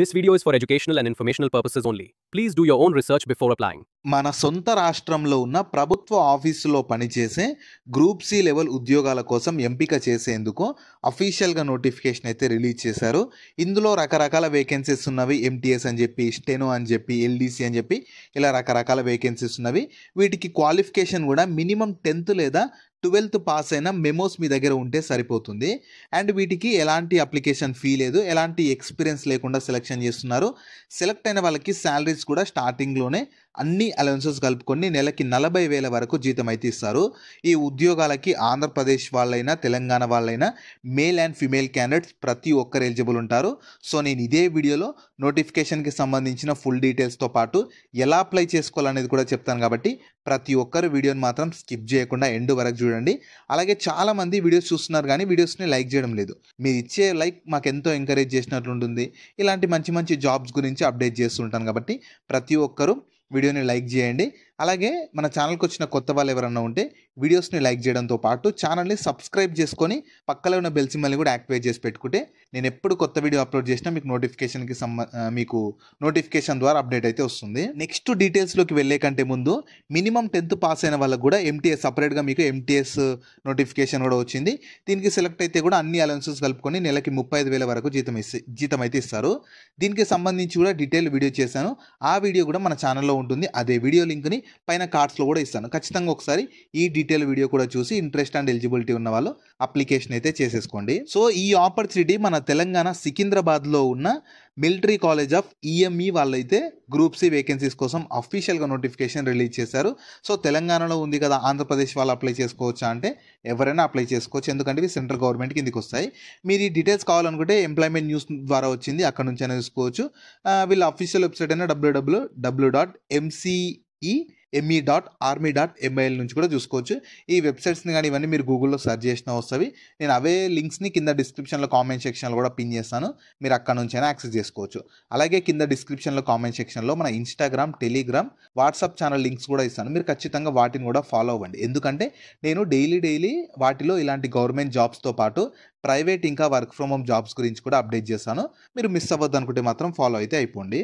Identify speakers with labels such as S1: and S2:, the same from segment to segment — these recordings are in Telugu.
S1: This video is for educational and informational purposes only. Please do your own research before applying.
S2: మన సొంత రాష్ట్రంలో ఉన్న ప్రభుత్వ ఆఫీసులో పనిచేసే గ్రూప్ సి లెవెల్ ఉద్యోగాల కోసం ఎంపిక చేసేందుకు అఫీషియల్గా నోటిఫికేషన్ అయితే రిలీజ్ చేశారు. ఇందులో రకరకాల వేకెన్సీస్ ఉన్నవి. ఎంటీఎస్ అని చెప్పి, స్టెనో అని చెప్పి, ఎల్డీసీ అని చెప్పి ఇలా రకరకాల వేకెన్సీస్ ఉన్నవి. వీటికి క్వాలిఫికేషన్ కూడా మినిమం 10th లేదా 12th పాస్ అయిన మెమోస్ మీ దగ్గర ఉంటే సరిపోతుంది. అండ్ వీటికి ఎలాంటి అప్లికేషన్ ఫీ లేదు, ఎలాంటి ఎక్స్పీరియన్స్ లేకుండా సెలెక్షన్ చేస్తున్నారు. సెలెక్ట్ అయిన వాళ్ళకి శాలరీస్ కూడా స్టార్టింగ్లోనే అన్ని అలవెన్సెస్ కలుపుకొని నెలకి 40,000 వరకు జీతం అయితే ఇస్తారు. ఈ ఉద్యోగాలకి ఆంధ్రప్రదేశ్ వాళ్ళైనా తెలంగాణ వాళ్ళైనా మేల్ అండ్ ఫిమేల్ క్యాండిడేట్స్ ప్రతి ఒక్కరు ఎలిజిబుల్ ఉంటారు. సో నేను ఇదే వీడియోలో నోటిఫికేషన్కి సంబంధించిన ఫుల్ డీటెయిల్స్తో పాటు ఎలా అప్లై చేసుకోవాలనేది కూడా చెప్తాను. కాబట్టి ప్రతి ఒక్కరు వీడియోని మాత్రం స్కిప్ చేయకుండా ఎండ్ వరకు చూడండి. అలాగే చాలామంది వీడియోస్ చూస్తున్నారు కానీ వీడియోస్ని లైక్ చేయడం లేదు. మీరు ఇచ్చే లైక్ మాకు ఎంతో ఎంకరేజ్ చేసినట్లు ఉంటుంది. ఇలాంటి మంచి మంచి జాబ్స్ గురించి అప్డేట్ చేస్తుంటాను. కాబట్టి ప్రతి ఒక్కరూ వీడియోని లైక్ చేయండి. అలాగే మన ఛానల్కి వచ్చిన కొత్త వాళ్ళు ఎవరన్నా ఉంటే వీడియోస్ని లైక్ చేయడంతో పాటు ఛానల్ని సబ్స్క్రైబ్ చేసుకొని పక్కలో ఉన్న బెల్ సింబల్ని కూడా యాక్టివేట్ చేసి పెట్టుకుంటే నేను ఎప్పుడు కొత్త వీడియో అప్లోడ్ చేసినా మీకు నోటిఫికేషన్ ద్వారా అప్డేట్ అయితే వస్తుంది. నెక్స్ట్ డీటెయిల్స్లోకి వెళ్ళే కంటే ముందు మినిమం 10th పాస్ అయిన వాళ్ళకు కూడా ఎంటీఎస్ సపరేట్గా మీకు ఎంటీఎస్ నోటిఫికేషన్ కూడా వచ్చింది. దీనికి సెలెక్ట్ అయితే కూడా అన్ని అలవెన్సెస్ కలుపుకొని నెలకి 35,000 వరకు జీతం అయితే ఇస్తారు. దీనికి సంబంధించి కూడా డీటెయిల్ వీడియో చేశాను. ఆ వీడియో కూడా మన ఛానల్లో ఉంటుంది. అదే వీడియో లింక్ని పైన కార్డ్స్లో కూడా ఇస్తాను. ఖచ్చితంగా ఒకసారి ఈ డీటెయిల్ వీడియో కూడా చూసి ఇంట్రెస్ట్ అండ్ ఎలిజిబిలిటీ ఉన్న వాళ్ళు అప్లికేషన్ అయితే చేసేసుకోండి. సో ఈ ఆపర్చునిటీ మన తెలంగాణ సికింద్రాబాద్లో ఉన్న మిలిటరీ కాలేజ్ ఆఫ్ ఈఎంఈ వాళ్ళైతే గ్రూప్ సి వేకెన్సీస్ కోసం అఫీషియల్గా నోటిఫికేషన్ రిలీజ్ చేశారు. సో తెలంగాణలో ఉంది కదా, ఆంధ్రప్రదేశ్ వాళ్ళు అప్లై చేసుకోవచ్చా అంటే ఎవరైనా అప్లై చేసుకోవచ్చు. ఎందుకంటే ఇవి సెంట్రల్ గవర్నమెంట్ కిందకి వస్తాయి. మీరు ఈ డీటెయిల్స్ కావాలనుకుంటే ఎంప్లాయ్మెంట్ న్యూస్ ద్వారా వచ్చింది, అక్కడ నుంచి అయినా చూసుకోవచ్చు. వీళ్ళ అఫీషియల్ వెబ్సైట్ అయినా www.mceme.army.mil నుంచి కూడా చూసుకోవచ్చు. ఈ వెబ్సైట్స్ని కానీ ఇవన్నీ మీరు గూగుల్లో సెర్చ్ చేసినా వస్తాయి. నేను అవే లింక్స్ని కింద డిస్క్రిప్షన్లో కామెంట్ సెక్షన్లో కూడా పిన్ చేస్తాను. మీరు అక్కడ నుంచి అయినా యాక్సెస్ చేసుకోవచ్చు. అలాగే కింద డిస్క్రిప్షన్లో కామెంట్ సెక్షన్లో మన Instagram, Telegram, WhatsApp channel links కూడా ఇస్తాను. మీరు ఖచ్చితంగా వాటిని కూడా ఫాలో అవ్వండి. ఎందుకంటే నేను డైలీ వాటిలో ఇలాంటి గవర్నమెంట్ జాబ్స్తో పాటు ప్రైవేట్ ఇంకా వర్క్ ఫ్రమ్ హోమ్ జాబ్స్ గురించి కూడా అప్డేట్ చేస్తాను. మీరు మిస్ అవ్వద్దు అనుకుంటే మాత్రం ఫాలో అయితే అయిపోండి.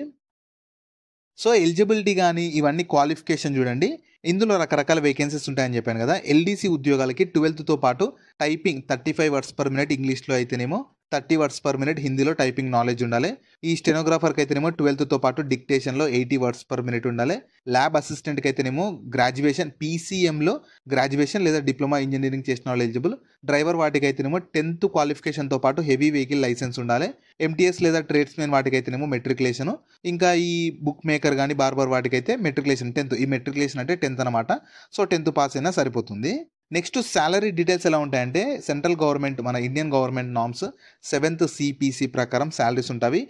S2: సో ఎలిజిబిలిటీ కానీ ఇవన్నీ క్వాలిఫికేషన్ చూడండి. ఇందులో రకరకాల వేకెన్సీస్ ఉంటాయని చెప్పాను కదా. ఎల్డీసీ ఉద్యోగాలకి 12th పాటు టైపింగ్ 35 words per minute ఇంగ్లీష్లో అయితేనేమో 30 words per minute హిందీలో టైపింగ్ నాలెడ్జ్ ఉండాలి. ఈ స్టెనోగ్రాఫర్కి అయితేనేమో 12th పాటు డిక్టేషన్లో 80 words per minute ఉండాలి. ల్యాబ్ అసిస్టెంట్కి అయితేనేమో గ్రాడ్యుయేషన్ పీసీఎంలో గ్రాడ్యుయేషన్ లేదా డిప్లొమా ఇంజనీరింగ్ చేసిన వాళ్ళు ఎలిజిబుల్. డ్రైవర్ వాటికి అయితేనేమో 10th క్వాలిఫికేషన్తో పాటు హెవీ వెహికల్ లైసెన్స్ ఉండాలి. ఎంటీఎస్ లేదా ట్రేడ్స్మెన్ వాటికి అయితేనేమో మెట్రికులేషను. ఇంకా ఈ బుక్ మేకర్ కానీ బార్బర్ వాటికైతే మెట్రికులేషన్ 10th. ఈ మెట్రికులేషన్ అంటే 10th అనమాట. సో 10th పాస్ అయినా సరిపోతుంది. నెక్స్ట్ శాలరీ డీటెయిల్స్ ఎలా ఉంటాయంటే సెంట్రల్ గవర్నమెంట్ మన Indian government norms 7th CPC ప్రకారం శాలరీస్ ఉంటాయి.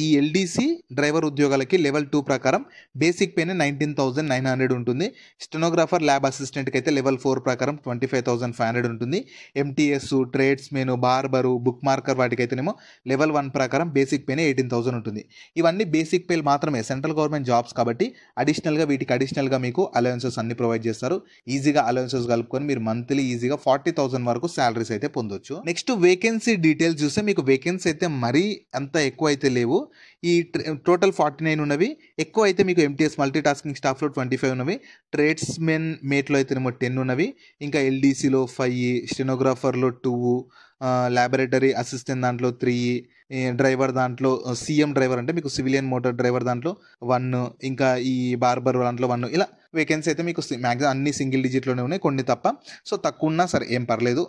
S2: ఈ ఎల్డీసీ డ్రైవర్ ఉద్యోగాలకి లెవెల్ 2 ప్రకారం బేసిక్ పేనే 19,900 ఉంటుంది. స్టెనోగ్రాఫర్, ల్యాబ్ అసిస్టెంట్కి అయితే లెవెల్ 4 ప్రకారం 25,500 ఉంటుంది. MTS, tradesmen, barber, book marker వాటికైతేనేమో లెవెల్ 1 ప్రకారం బేసిక్ పేనే 18,000 ఉంటుంది. ఇవన్నీ బేసిక్ పేలు మాత్రమే, సెంట్రల్ గవర్నమెంట్ జాబ్స్ కాబట్టి వీటికి అడిషనల్గా మీకు అలవెన్సెస్ అన్ని ప్రొవైడ్ చేస్తారు. ఈజీగా అలవెన్సెస్ కలుపుకొని మీరు మంత్లీ ఈజీగా 40,000 వరకు శాలరీస్ అయితే పొందొచ్చు. నెక్స్ట్ వేకెన్సీ డీటెయిల్స్ చూస్తే మీకు వేకెన్సీ అయితే మరీ అంత ఎక్కువ అయితే లేవు. ఈ టోటల్ 49 ఉన్నవి. ఎక్కువ అయితే మీకు ఎంటీఎస్ మల్టీ టాస్కింగ్ స్టాఫ్లో 25 ఉన్నవి. ట్రేడ్స్మెన్ మేట్లో అయితేనేమో 10 ఉన్నవి. ఇంకా ఎల్డీసీలో 5, స్టెనోగ్రాఫర్లో 2, ల్యాబొరేటరీ అసిస్టెంట్ దాంట్లో 3, డ్రైవర్ దాంట్లో సీఎం డ్రైవర్ అంటే మీకు సివిలియన్ మోటార్ డ్రైవర్ దాంట్లో 1, ఇంకా ఈ బార్బర్ దాంట్లో 1. ఇలా వేకెన్సీ అయితే మీకు మ్యాక్సిమం అన్ని సింగిల్ డిజిట్లోనే ఉన్నాయి, కొన్ని తప్ప. సో తక్కువ ఉన్నా సరే ఏం పర్లేదు.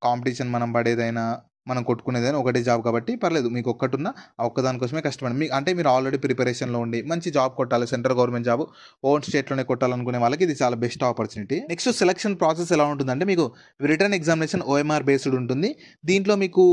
S2: కాంపిటీషన్ మనం పడేదైనా మనం కొట్టుకునేదైనా ఒకటే జాబ్ కాబట్టి పర్లేదు. మీకు ఒక్కటున్నా ఆ ఒక్కదానికోసమే కష్టపడండి. మీరు ఆల్రెడీ ప్రిపరేషన్లో ఉండి మంచి జాబ్ కొట్టాలి, సెంట్రల్ గవర్నమెంట్ జాబ్ ఓన్ స్టేట్లోనే కొట్టాలనుకునే వాళ్ళకి ఇది చాలా best opportunity. Next selection process ఎలా ఉంటుందంటే మీకు రిటర్న్ ఎగ్జామినేషన్ OMR బేస్డ్ ఉంటుంది. దీంట్లో మీకు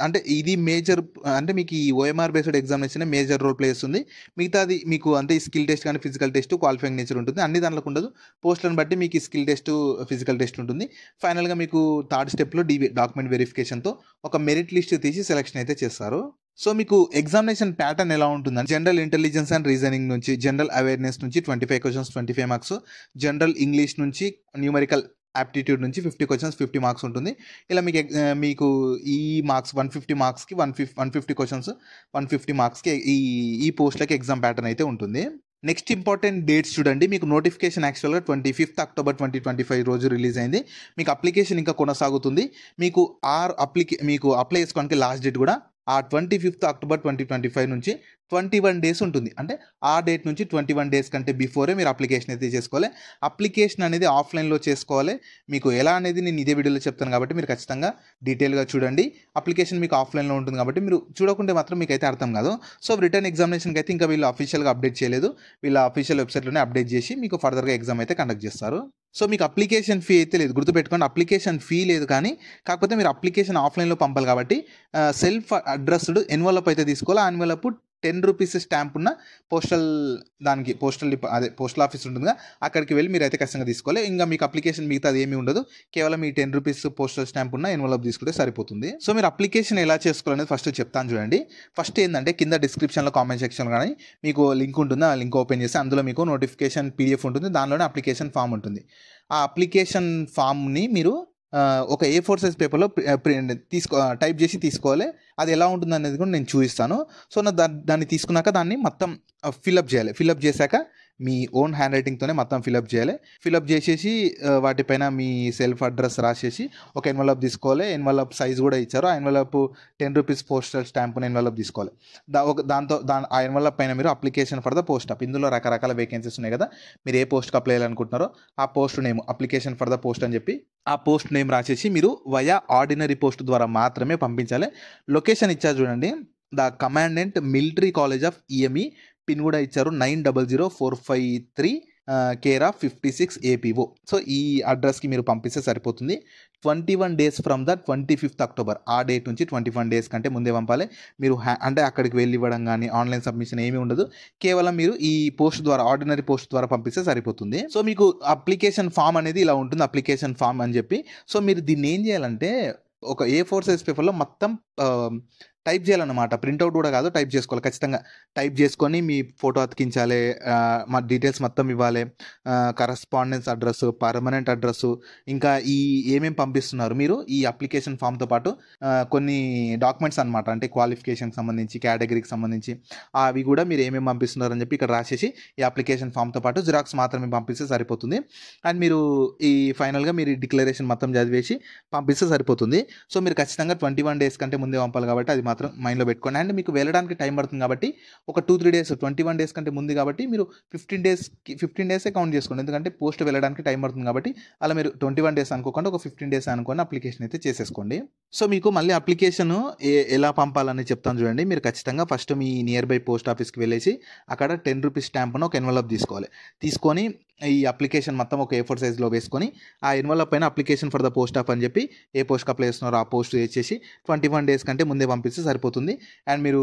S2: అంటే ఇది మేజర్ అంటే మీకు ఈ OMR based examination major role play చేస్తుంది. మిగతాది మీకు అంటే ఈ స్కిల్ టెస్ట్ కానీ ఫిజికల్ టెస్ట్ క్వాలిఫైయింగ్ నేచర్ ఉంటుంది. అన్ని దాంట్లో ఉండదు. పోస్టులను బట్టి మీకు స్కిల్ టెస్ట్, ఫిజికల్ టెస్ట్ ఉంటుంది. ఫైనల్గా మీకు థర్డ్ స్టెప్లో డాక్యుమెంట్ వెరిఫికేషన్తో ఒక మెరిట్ లిస్ట్ తీసి సెలెక్షన్ అయితే చేస్తారు. సో మీకు ఎగ్జామినేషన్ ప్యాటర్న్ ఎలా ఉంటుందంటే జనరల్ ఇంటెలిజెన్స్ అండ్ రీజనింగ్ నుంచి, జనరల్ అవేర్నెస్ నుంచి 25 questions 25 marks, జనరల్ ఇంగ్లీష్ నుంచి న్యూమరికల్ యాప్టిట్యూడ్ నుంచి 50 క్వశ్చన్స్ 50 మార్క్స్ ఉంటుంది. ఇలా మీకు ఈ మార్క్స్ 150 మార్క్స్‌కి 150 క్వశ్చన్స్ 150 మార్క్స్‌కి ఈ పోస్ట్‌లకి ఎగ్జామ్ ప్యాటర్న్ అయితే ఉంటుంది. నెక్స్ట్ ఇంపార్టెంట్ డేట్స్ చూడండి. మీకు నోటిఫికేషన్ యాక్చువల్‌గా 25th అక్టోబర్ 2025 రోజు రిలీజ్ అయింది. మీకు అప్లికేషన్ ఇంకా కొనసాగుతుంది. మీకు మీకు అప్లై చేసుకోవడానికి లాస్ట్ డేట్ కూడా ఆ 25th అక్టోబర్ 2025 నుంచి 21 డేస్ ఉంటుంది. అంటే ఆ డేట్ నుంచి 21 డేస్ కంటే బిఫోరే మీరు అప్లికేషన్ అయితే చేసుకోవాలి. అప్లికేషన్ అనేది ఆఫ్లైన్‌లో చేసుకోవాలి. మీకు ఎలా అనేది నేను ఇదే వీడియోలో చెప్తాను కాబట్టి మీరు ఖచ్చితంగా డీటెయిల్‌గా చూడండి. అప్లికేషన్ మీకు ఆఫ్లైన్‌లో ఉంటుంది కాబట్టి మీరు చూడకుంటే మాత్రం మీకైతే అర్థం కాదు. సో రిటర్న్ ఎగ్జామినేషన్‌కి అయితే ఇంకా వీళ్ళు అఫీషియల్‌గా అప్డేట్ చేయలేదు. వీళ్ళ అఫీషియల్ వెబ్‌సైట్‌లోనే అప్డేట్ చేసి మీకు ఫర్దర్‌గా ఎగ్జామ్ అయితే కండక్ట్ చేస్తారు. సో మీకు అప్లికేషన్ ఫీ అయితే లేదు, గుర్తుపెట్టుకోండి. అప్లికేషన్ ఫీ లేదు, కానీ కాకపోతే మీరు అప్లికేషన్ ఆఫ్లైన్‌లో పంపాలి కాబట్టి సెల్ఫ్ అడ్రస్డ్ ఎన్వలప్ అయితే తీసుకోవాలి. ఆ ఎన్వలప్ 10 రూపీస్ స్టాంప్ ఉన్న పోస్టల్ ఆఫీస్ ఉంటుందిగా, అక్కడికి వెళ్ళి మీరైతే ఖచ్చితంగా తీసుకోవాలి. ఇంకా మీకు అప్లికేషన్ మిగతాది ఏమీ ఉండదు. కేవలం ఈ 10 రూపీస్ పోస్టల్ స్టాంప్ ఉన్న ఎన్వలప్ తీసుకుంటే సరిపోతుంది. సో మీరు అప్లికేషన్ ఎలా చేసుకోవాలనేది ఫస్ట్ చెప్తాను చూడండి. ఫస్ట్ ఏంటంటే కింద డిస్క్రిప్షన్లో కామెంట్ సెక్షన్లో కానీ మీకు లింక్ ఉంటుంది. ఆ లింక్ ఓపెన్ చేసి అందులో మీకు నోటిఫికేషన్ పీడిఎఫ్ ఉంటుంది. దానిలోనే అప్లికేషన్ ఫామ్ ఉంటుంది. ఆ అప్లికేషన్ ఫామ్ని మీరు ఒక A4 సైజ్ పేపర్లో టైప్ చేసి తీసుకోవాలి. అది ఎలా ఉంటుంది అనేది కూడా నేను చూపిస్తాను. సో దాన్ని తీసుకున్నాక దాన్ని మొత్తం ఫిల్అప్ చేయాలి. ఫిల్అప్ చేశాక మీ ఓన్ హ్యాండ్ రైటింగ్తోనే మొత్తం ఫిల్అప్ చేయాలి. ఫిల్అప్ చేసేసి వాటిపైన మీ సెల్ఫ్ అడ్రస్ రాసేసి ఒక ఎన్వలప్ తీసుకోవాలి. ఎన్వలప్ సైజ్ కూడా ఇచ్చారు. ఆ envelope 10 rupees postal stamp envelope తీసుకోవాలి. ఆ ఎన్వలప్ పైన మీరు application for the post up, ఇందులో రకరకాల వేకెన్సీస్ ఉన్నాయి కదా, మీరు ఏ పోస్ట్కి అప్లై చేయాలనుకుంటున్నారో ఆ post name application for the post అని చెప్పి ఆ పోస్ట్ నేమ్ రాసేసి మీరు వయా ఆర్డినరీ పోస్ట్ ద్వారా మాత్రమే పంపించాలి. లొకేషన్ ఇచ్చారు చూడండి, the commandant military college of EME, pin కూడా ఇచ్చారు 900453 కేర్ ఆఫ్ 56 APO. సో ఈ అడ్రస్కి మీరు పంపిస్తే సరిపోతుంది. 21 days from the 25th October, ఆ డేట్ నుంచి 21 డేస్ కంటే ముందే పంపాలి. మీరు అంటే అక్కడికి వెళ్ళి ఇవ్వడం కానీ ఆన్లైన్ సబ్మిషన్ ఏమీ ఉండదు. కేవలం మీరు ఈ పోస్ట్ ద్వారా, ఆర్డినరీ పోస్ట్ ద్వారా పంపిస్తే సరిపోతుంది. సో మీకు అప్లికేషన్ ఫామ్ అనేది ఇలా ఉంటుంది, అప్లికేషన్ ఫామ్ అని చెప్పి. సో మీరు దీన్ని ఏం చేయాలంటే ఒక A4 సైజ్ పేపర్లో మొత్తం టైప్ చేయాలన్నమాట. ప్రింట్అవుట్ కూడా కాదు, టైప్ చేసుకోవాలి. ఖచ్చితంగా టైప్ చేసుకొని మీ ఫోటో అతికించాలి. మా డీటెయిల్స్ మొత్తం ఇవ్వాలి. కరస్పాండెన్స్ అడ్రస్, పర్మనెంట్ అడ్రస్, ఇంకా ఏమేమి పంపిస్తున్నారు మీరు ఈ అప్లికేషన్ ఫామ్తో పాటు కొన్ని డాక్యుమెంట్స్ అనమాట. అంటే క్వాలిఫికేషన్కి సంబంధించి, కేటగిరీకి సంబంధించి అవి కూడా మీరు ఏమేమి పంపిస్తున్నారని చెప్పి ఇక్కడ రాసేసి ఈ అప్లికేషన్ ఫామ్తో పాటు జిరాక్స్ మాత్రమే పంపిస్తే సరిపోతుంది. అండ్ మీరు ఫైనల్గా మీరు డిక్లరేషన్ మొత్తం చదివేసి పంపిస్తే సరిపోతుంది. సో మీరు ఖచ్చితంగా 21 డేస్ కంటే ముందే పంపాలి కాబట్టి అది మాత్రం మైండ్లో పెట్టుకోండి. అండ్ మీకు వెళ్ళడానికి టైం పడుతుంది కాబట్టి ఒక 2-3 డేస్, 21 డేస్ కంటే ముందు కాబట్టి మీరు 15 డేసే కౌంట్ చేసుకోండి. ఎందుకంటే పోస్ట్ వెళ్ళడానికి టైం పడుతుంది కాబట్టి అలా మీరు 21 డేస్ అనుకోకుండా ఒక 15 డేస్ అనుకోండి, అప్లికేషన్ అయితే చేసేసుకోండి. సో మీకు మళ్ళీ అప్లికేషన్ ఎలా పంపాలని చెప్తాను చూడండి. మీరు ఖచ్చితంగా first me near by post ఆఫీస్కి వెళ్ళేసి అక్కడ 10 రూపీస్ స్టాంప్ అని ఒక ఎన్వలప్ తీసుకోవాలి. తీసుకొని ఈ అప్లికేషన్ మొత్తం ఒక A4 సైజ్లో వేసుకొని ఆ ఎన్వలప్ పైన application for the post of అని చెప్పి ఏ పోస్ట్కి అప్లై చేస్తున్నారో ఆ పోస్ట్ వేసేసి 21 డేస్ కంటే ముందే పంపిస్తే సరిపోతుంది. అండ్ మీరు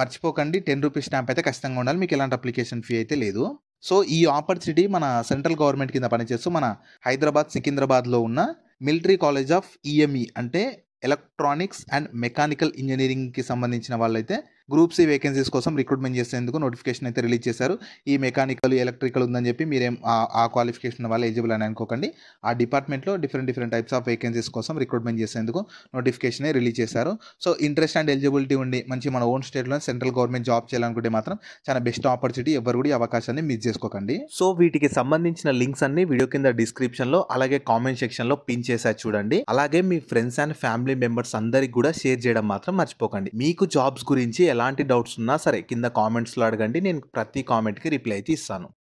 S2: మర్చిపోకండి 10 రూపీస్ స్టాంప్ అయితే ఖచ్చితంగా ఉండాలి. మీకు ఎలాంటి అప్లికేషన్ ఫీ అయితే లేదు. సో ఈ ఆపర్చునిటీ మన సెంట్రల్ గవర్నమెంట్ కింద పనిచేస్తూ మన హైదరాబాద్, సికింద్రాబాద్లో ఉన్న మిలిటరీ కాలేజ్ ఆఫ్ ఈఎంఈ అంటే ఎలక్ట్రానిక్స్ అండ్ మెకానికల్ ఇంజనీరింగ్కి సంబంధించిన వాళ్ళైతే గ్రూప్ C వేకెన్సీస్ కోసం రిక్రూట్మెంట్ చేసేందుకు నోటిఫికేషన్ అయితే రిలీజ్ చేశారు. ఈ మెకానికల్, ఎలక్ట్రికల్ ఉందని చెప్పి మీరేం ఆ క్వాలిఫికేషన్ వాళ్ళు ఎలిజిబుల్ అని అనుకోకండి. ఆ డిపార్ట్మెంట్లో డిఫరెంట్ టైప్స్ ఆఫ్ వేకెన్సీస్ కోసం రిక్రూట్మెంట్ చేసేందుకు నోటిఫికేషన్ రిలీజ్ చేశారు. సో ఇంట్రెస్ట్ అండ్ ఎలిజిబిలిటీ ఉండి మంచి మన ఓన్ స్టేట్లో సెంట్రల్ గవర్నమెంట్ జాబ్ చేయాలనుకుంటే మాత్రం చాలా బెస్ట్ ఆపర్చునిటీ. ఎవరు కూడా ఈ అవకాశాన్ని మిస్ చేసుకోకండి.
S3: సో వీటికి సంబంధించిన లింక్స్ అన్ని వీడియో కింద డిస్క్రిప్షన్లో అలాగే కామెంట్ సెక్షన్లో పిన్ చేశారు చూడండి. అలాగే మీ ఫ్రెండ్స్ అండ్ ఫ్యామిలీ మెంబర్స్ అందరికి కూడా షేర్ చేయడం మాత్రం మర్చిపోకండి. మీకు జాబ్స్ గురించి ఎలాంటి డౌట్స్ ఉన్నా సరే కింద కామెంట్స్లో అడగండి, నేను ప్రతి కామెంట్కి రిప్లై అయితే ఇస్తాను.